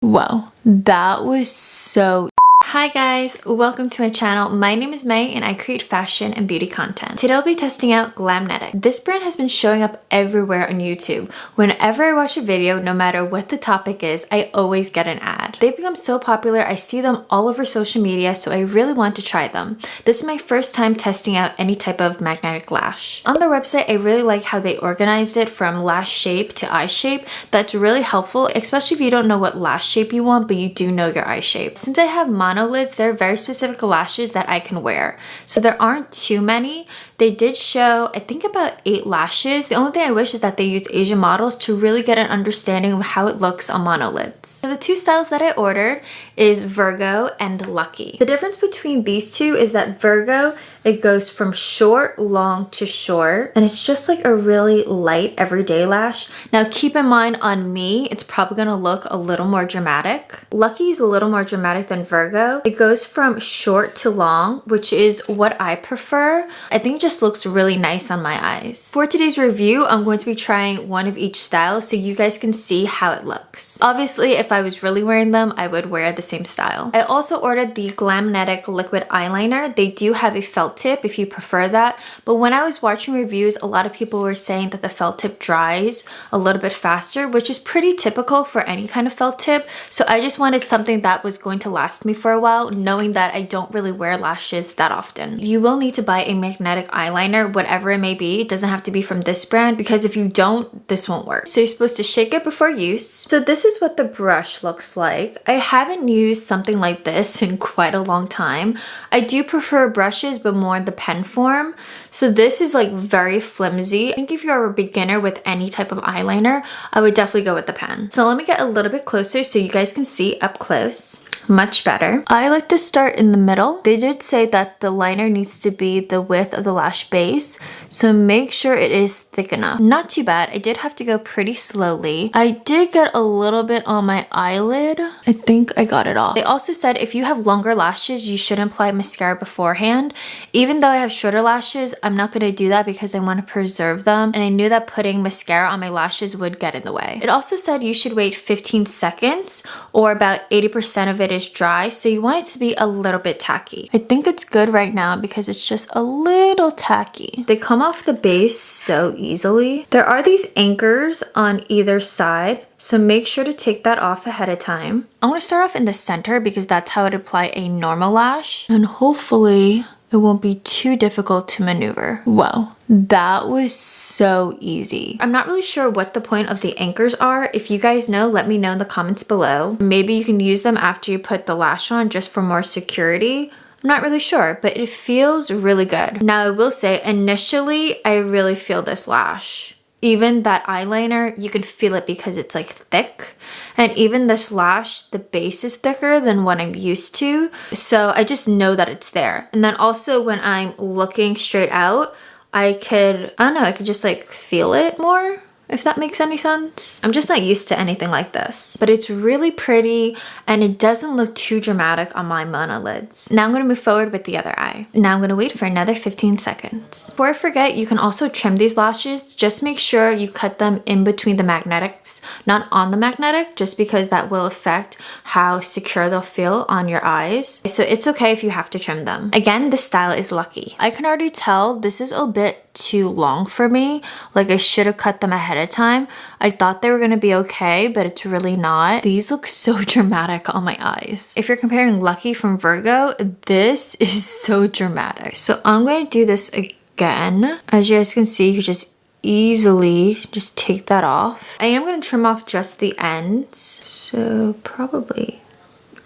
Whoa, that was so. Hi guys, welcome to my channel. My name is May and I create fashion and beauty content. Today I'll be testing out Glamnetic. This brand has been showing up everywhere on YouTube. Whenever I watch a video, no matter what the topic is, I always get an ad. They've become so popular, I see them all over social media, so I really want to try them. This is my first time testing out any type of magnetic lash. On their website, I really like how they organized it from lash shape to eye shape. That's really helpful, especially if you don't know what lash shape you want, but you do know your eye shape. Since I have monolids, there are very specific lashes that I can wear. So there aren't too many. They did show, I think, about 8 lashes. The only thing I wish is that they used Asian models to really get an understanding of how it looks on monolids. So the two styles that I ordered is Virgo and Lucky. The difference between these two is that Virgo, it goes from short, long to short, and it's just like a really light everyday lash. Now keep in mind, on me, it's probably gonna look a little more dramatic. Lucky is a little more dramatic than Virgo. It goes from short to long, which is what I prefer. I think it just looks really nice on my eyes. For today's review, I'm going to be trying one of each style so you guys can see how it looks. Obviously, if I was really wearing them, I would wear the same style. I also ordered the Glamnetic liquid eyeliner. They do have a felt tip if you prefer that, but when I was watching reviews, a lot of people were saying that the felt tip dries a little bit faster, which is pretty typical for any kind of felt tip. So I just wanted something that was going to last me for a while, knowing that I don't really wear lashes that often. You will need to buy a magnetic eyeliner, whatever it may be. It doesn't have to be from this brand, because if you don't, this won't work. So you're supposed to shake it before use. So this is what the brush looks like. I haven't used something like this in quite a long time. I do prefer brushes, but more in the pen form. So this is like very flimsy. I think if you're a beginner with any type of eyeliner, I would definitely go with the pen. So let me get a little bit closer so you guys can see up close. Much better. I like to start in the middle. They did say that the liner needs to be the width of the lash base, so make sure it is thick enough. Not too bad. I did have to go pretty slowly. I did get a little bit on my eyelid. I think I got it off. They also said if you have longer lashes, you should apply mascara beforehand. Even though I have shorter lashes, I'm not going to do that because I want to preserve them, and I knew that putting mascara on my lashes would get in the way. It also said you should wait 15 seconds, or about 80% of it is dry, so you want it to be a little bit tacky. I think it's good right now because it's just a little tacky. They come off the base so easily. There are these anchors on either side, so make sure to take that off ahead of time. I'm going to start off in the center because that's how I'd apply a normal lash, and hopefully it won't be too difficult to maneuver. Whoa, that was so easy. I'm not really sure what the point of the anchors are. If you guys know, let me know in the comments below. Maybe you can use them after you put the lash on just for more security. I'm not really sure, but it feels really good. Now I will say, initially, I really feel this lash. Even that eyeliner, you can feel it because it's like thick. And even this lash, the base is thicker than what I'm used to. So I just know that it's there. And then also when I'm looking straight out, I could just like feel it more, if that makes any sense. I'm just not used to anything like this. But it's really pretty and it doesn't look too dramatic on my monolids. Now I'm going to move forward with the other eye. Now I'm going to wait for another 15 seconds. Before I forget, you can also trim these lashes. Just make sure you cut them in between the magnetics, not on the magnetic, just because that will affect how secure they'll feel on your eyes. So it's okay if you have to trim them. Again, this style is Lucky. I can already tell this is a bit too long for me. Like I should have cut them ahead of time. I thought they were gonna be okay, but it's really not. These look so dramatic on my eyes. If you're comparing Lucky from Virgo, this is so dramatic. So I'm going to do this again. As you guys can see, you can just easily just take that off. I am going to trim off just the ends. So probably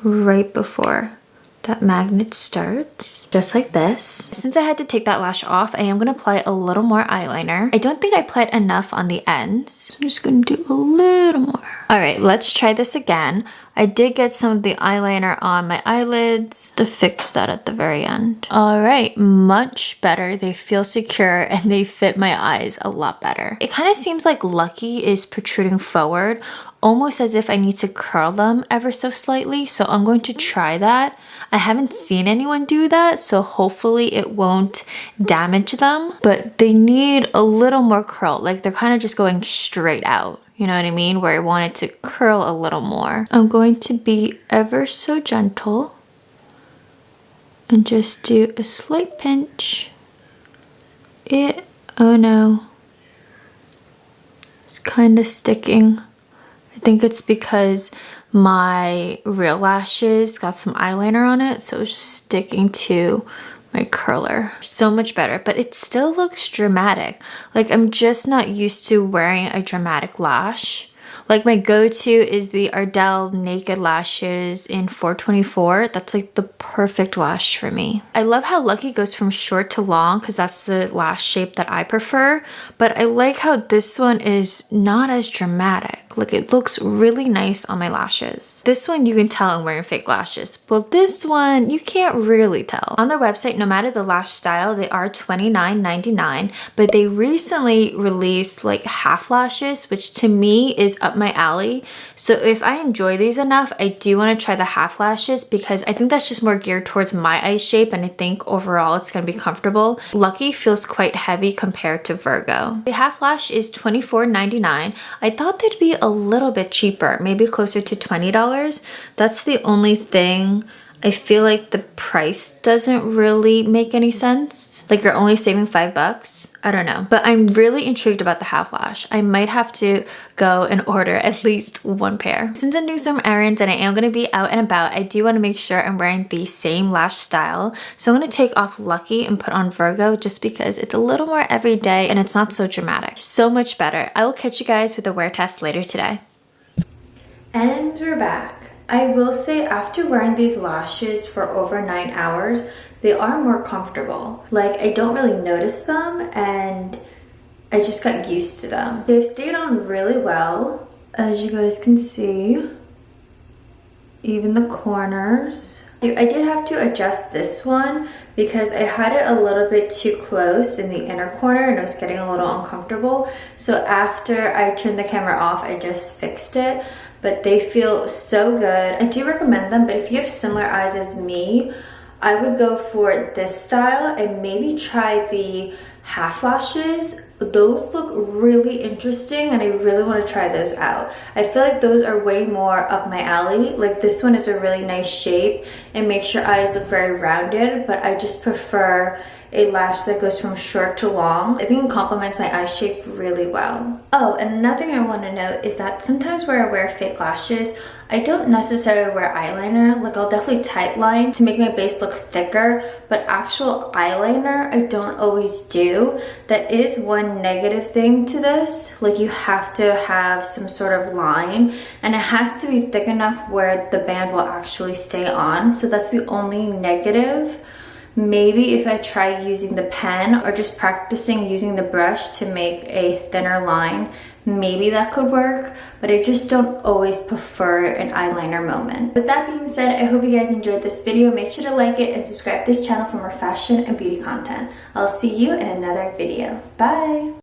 right before that magnet starts, just like this. Since I had to take that lash off, I am going to apply a little more eyeliner. I don't think I applied enough on the ends, so I'm just going to do a little more. All right, let's try this again. I did get some of the eyeliner on my eyelids to fix that at the very end. All right, much better. They feel secure and they fit my eyes a lot better. It kind of seems like Lucky is protruding forward, almost as if I need to curl them ever so slightly. So I'm going to try that. I haven't seen anyone do that, so hopefully it won't damage them, but they need a little more curl. Like they're kind of just going straight out. You know what I mean? Where I want it to curl a little more. I'm going to be ever so gentle and just do a slight pinch. Oh no. It's kind of sticking. I think it's because my real lashes got some eyeliner on it, so it's just sticking to my curler. So much better, but it still looks dramatic. Like, I'm just not used to wearing a dramatic lash. Like, my go-to is the Ardell Naked Lashes in 424. That's like the perfect lash for me. I love how Lucky goes from short to long because that's the lash shape that I prefer. But I like how this one is not as dramatic. Like, it looks really nice on my lashes. This one you can tell I'm wearing fake lashes, but this one you can't really tell. On their website, no matter the lash style, they are $29.99, but they recently released like half lashes, which to me is up my alley. So if I enjoy these enough, I do want to try the half lashes because I think that's just more geared towards my eye shape, and I think overall it's going to be comfortable. Lucky feels quite heavy compared to Virgo. The half lash is $24.99. I thought they'd be a little bit cheaper, maybe closer to $20. That's the only thing. I feel like the price doesn't really make any sense. Like, you're only saving $5. I don't know. But I'm really intrigued about the half lash. I might have to go and order at least one pair. Since I'm doing some errands and I am going to be out and about, I do want to make sure I'm wearing the same lash style. So I'm going to take off Lucky and put on Virgo just because it's a little more everyday and it's not so dramatic. So much better. I will catch you guys with a wear test later today. And we're back. I will say, after wearing these lashes for over 9 hours, they are more comfortable. Like, I don't really notice them and I just got used to them. They've stayed on really well, as you guys can see. Even the corners. I did have to adjust this one because I had it a little bit too close in the inner corner and it was getting a little uncomfortable. So after I turned the camera off, I just fixed it. But they feel so good. I do recommend them, but if you have similar eyes as me, I would go for this style and maybe try the half lashes. Those look really interesting and I really want to try those out. I feel like those are way more up my alley. Like, this one is a really nice shape and makes your eyes look very rounded, but I just prefer a lash that goes from short to long. I think it complements my eye shape really well. Oh, and another thing I want to note is that sometimes where I wear fake lashes, I don't necessarily wear eyeliner. Like, I'll definitely tight line to make my base look thicker, but actual eyeliner I don't always do. That is one negative thing to this. Like, you have to have some sort of line and it has to be thick enough where the band will actually stay on. So that's the only negative. Maybe if I try using the pen or just practicing using the brush to make a thinner line, maybe that could work, but I just don't always prefer an eyeliner moment. With that being said, I hope you guys enjoyed this video. Make sure to like it and subscribe to this channel for more fashion and beauty content. I'll see you in another video. Bye!